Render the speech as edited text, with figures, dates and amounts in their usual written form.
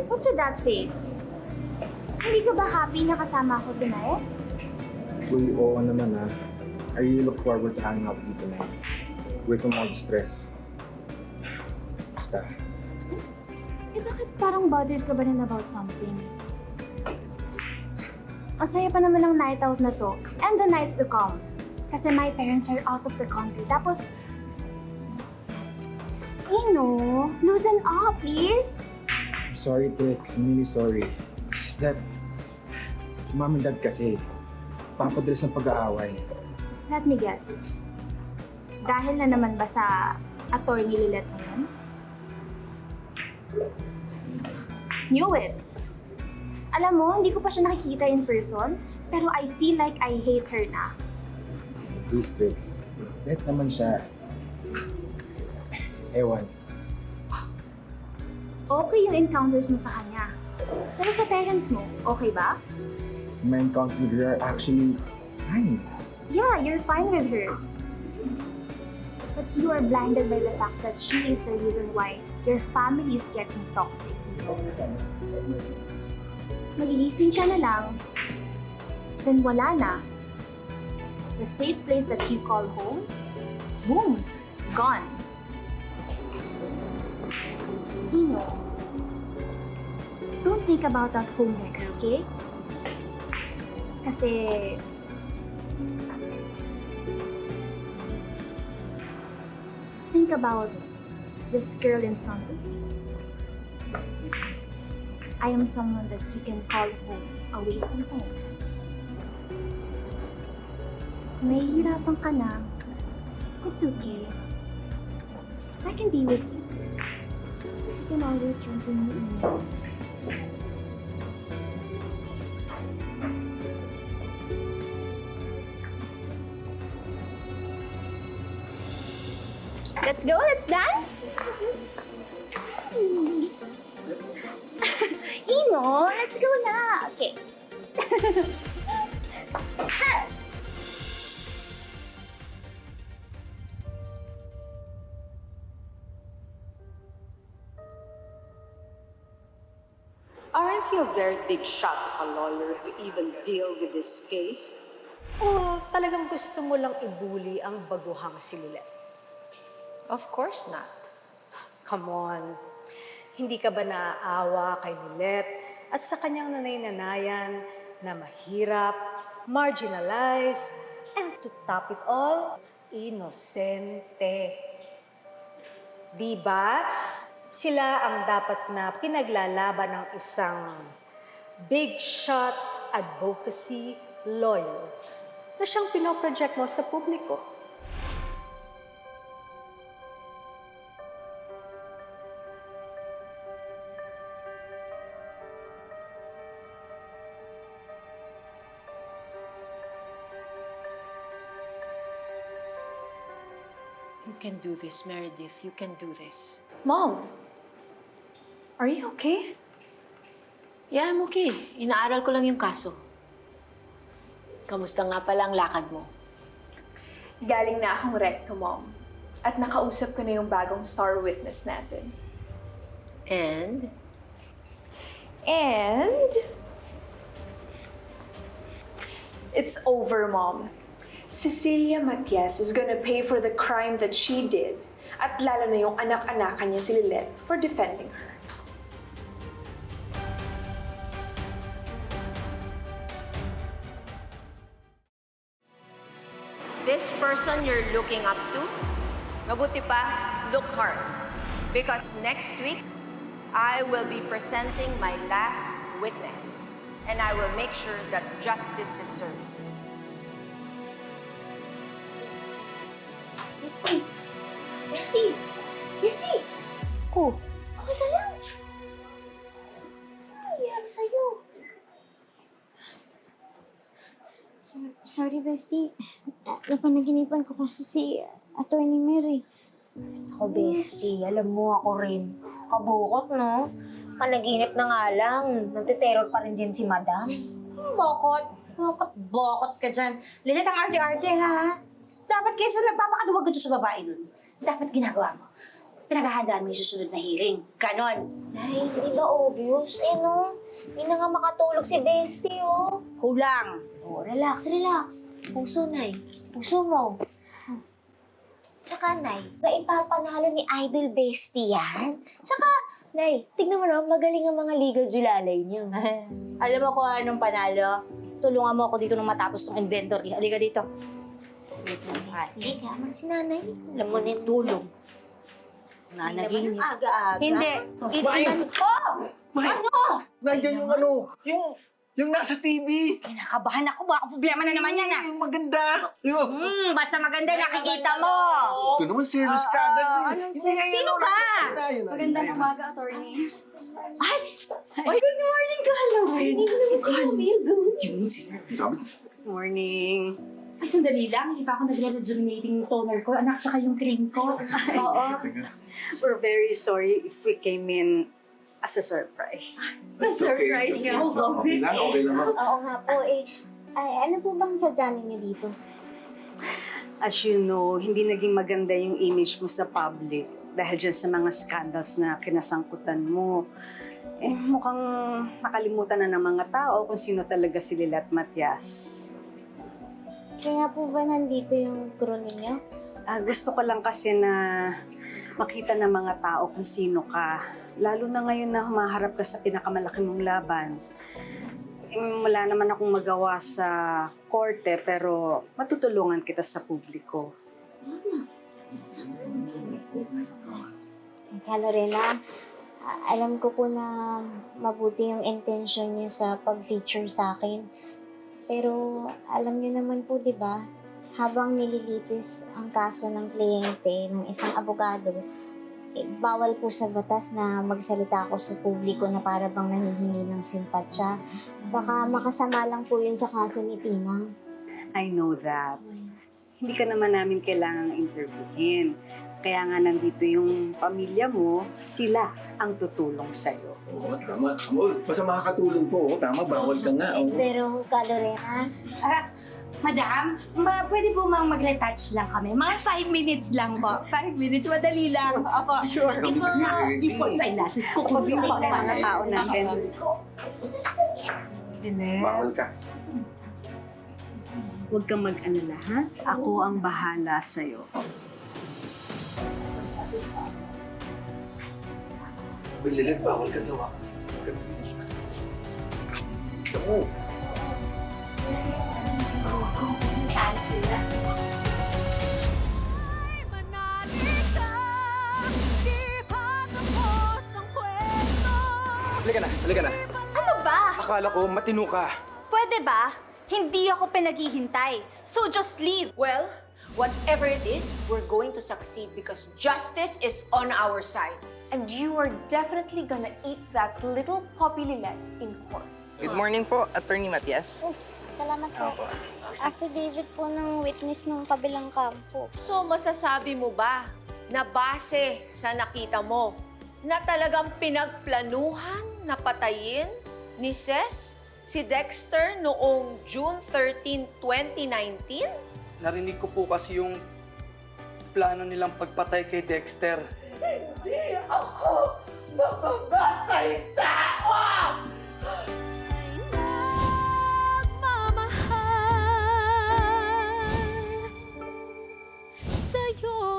What's with that face? Hindi ka ba happy na kasama ako tonight? Uy, oo naman ah. I really look forward to hanging out with you tonight. Away from all the stress. Basta. Eh bakit parang bothered ka ba rin about something? Masaya pa naman ang night out na to. And the nights to come. Kasi my parents are out of the country. Tapos, loosen up, please. I'm sorry, Tex. I'm really sorry. It's just that, si Mom and Dad kasi, papadalas ng pag-aaway. Let me guess. Dahil na naman ba sa attorney Lilet na yun? Knew it. Alam mo, hindi ko pa siya nakikita in person, pero I feel like I hate her na. Please, Tex. Bet naman siya. Ewan. Okay yung encounters mo sa kanya. Pero sa parents mo, okay ba? My encounters with her are actually fine. Yeah, you're fine with her. But you are blinded by the fact that she is the reason why your family is getting toxic. Magigising ka na lang, then wala na. The safe place that you call home, boom, gone. Ino, don't think about that homewrecker, okay? Kasi think about this girl in front of you. I am someone that you can call home away from home. Nahihirapan ka na. It's okay. I can be with you. You can always run to me. Let's go, let's dance! Ino, let's go na! Okay. Aren't you a very big shot of a lawyer to even deal with this case? O talagang gusto mo lang ibuli ang baguhang si Lilet? Of course not. Come on. Hindi ka ba naaawa kay Lilet at sa kanyang nanay-nanayan na mahirap, marginalized, and to top it all, inosente? Diba? Sila ang dapat na pinaglalaban ng isang big shot advocacy lawyer na siyang pinoproject mo sa publiko. You can do this, Meredith. You can do this. Mom, are you okay? Yeah, I'm okay. Inaaral ko lang yung kaso. Kamusta nga pala ang lakad mo? Galing na akong recto, Mom. At nakausap ko na yung bagong star witness natin. And? And it's over, Mom. Cecilia Matias is gonna pay for the crime that she did. At lalo na yung anak-anakan niya si Lilet for defending her. This person you're looking up to, mabuti pa, look hard. Because next week, I will be presenting my last witness. And I will make sure that justice is served. Misty! Misty! Misty! Oh, Okay ka lang? Ano nangyayari sa'yo? Sorry, Bestie. Napanaginipan ko kasi si Attorney Mary. Ako, bestie. Alam mo ako rin. Kabukot, no? Panaginip na nga lang. Nagtiterror pa rin din si Madam. Bokot. Bokot ka dyan. Lilit ang arte-arte, ha? Dapat kaysa nagpapakaduwag ito sa babae dun. Dapat ginagawa mo. pinaghahandaan mo yung susunod na hearing. Ganon. Nay, di ba obvious? Eh, no? Hindi na nga makatulog si Bestie, oh. Kulang. Oh, relax, relax. Puso, Nay. Puso mo. Tsaka, Nay, maipapanalo ni Idol Bestie yan. Tsaka, Nay, tignan mo naman, magaling ang mga legal julalay niyo. Alam mo kung anong panalo? Tulungan mo ako dito nung matapos ng inventory. Halika dito. Hindi, yaman si Nanay. Alam mo na yung tulong. Nanaginip. Aga-aga. Hindi. Itinan ko! Ano? Nandiyan yung ano, yung nasa TV. Kinakabahan ako. Baka problema na naman yan, ah. Yung maganda. Yung, Basta maganda nakikita mo. ito naman serious ka agad. Sino ba? Maganda na umaga, attorney. Ay, good morning, Carlo. Sabi, Morning. Ay, sandali lang. Hindi pa ako nagre-rejuvenating toner ko. Anak, tsaka yung cream ko. Oo. We're very sorry if we came in as a surprise. Surprise nga ako. Okay lang, okay lang. Oo nga po eh. Ay, ano po bang sadya ninyo dito? As you know, hindi naging maganda yung image mo sa public dahil dyan sa mga scandals na kinasangkutan mo. Eh, mukhang nakalimutan na ng mga tao kung sino talaga si Lilat Matias. Kaya po ba nandito yung crew ninyo? Gusto ko lang kasi na makita ng mga tao kung sino ka. Lalo na ngayon na humaharap ka sa pinakamalaki mong laban. Wala naman akong magawa sa korte pero matutulungan kita sa publiko. Teka, Lorena. Alam ko po na mabuti yung intention niyo sa pag-feature sa akin. Pero alam niyo naman po, di ba, habang nililitis ang kaso ng kliyente ng isang abogado, bawal po sa batas na magsalita ako sa publiko na para bang nangihingi ng simpatsya. Baka makasama lang po yun sa kaso ni Tinang. I know that. Hindi ka naman namin kailangang interviewin. Kaya nga nandito yung pamilya mo, sila ang tutulong sa'yo. Oo, tama. Basta makakatulong po. Oo, tama, bawal ka nga. Oo. Pero, Lorena, Madam, pwede po mag-retouch lang kami. Mga 5 minutes lang po. 5 minutes, madali lang. Apo, sure. Kami kasi, Default eyelashes ko. Pabili ng mga tao natin. bawal ka. Huwag kang mag-alala, ha? Ako ang bahala sa'yo. Bililit, bawal ka daw. Isa mo. Halika na. Ano ba? Akala ko matino ka. Pwede ba? Hindi ako pinaghihintay. So just leave. Well, whatever it is, we're going to succeed because justice is on our side. And you are definitely gonna eat that little puppy Lilet in court. Good morning po, Attorney Matias. salamat po. Affidavit po ng witness ng kabilang kampo. So, masasabi mo ba na base sa nakita mo na talagang pinagplanuhan na patayin ni Ces si Dexter noong June 13, 2019? Narinig ko po kasi yung plano nilang pagpatay kay Dexter. Hindi ako mamamatay tao! Sa'yo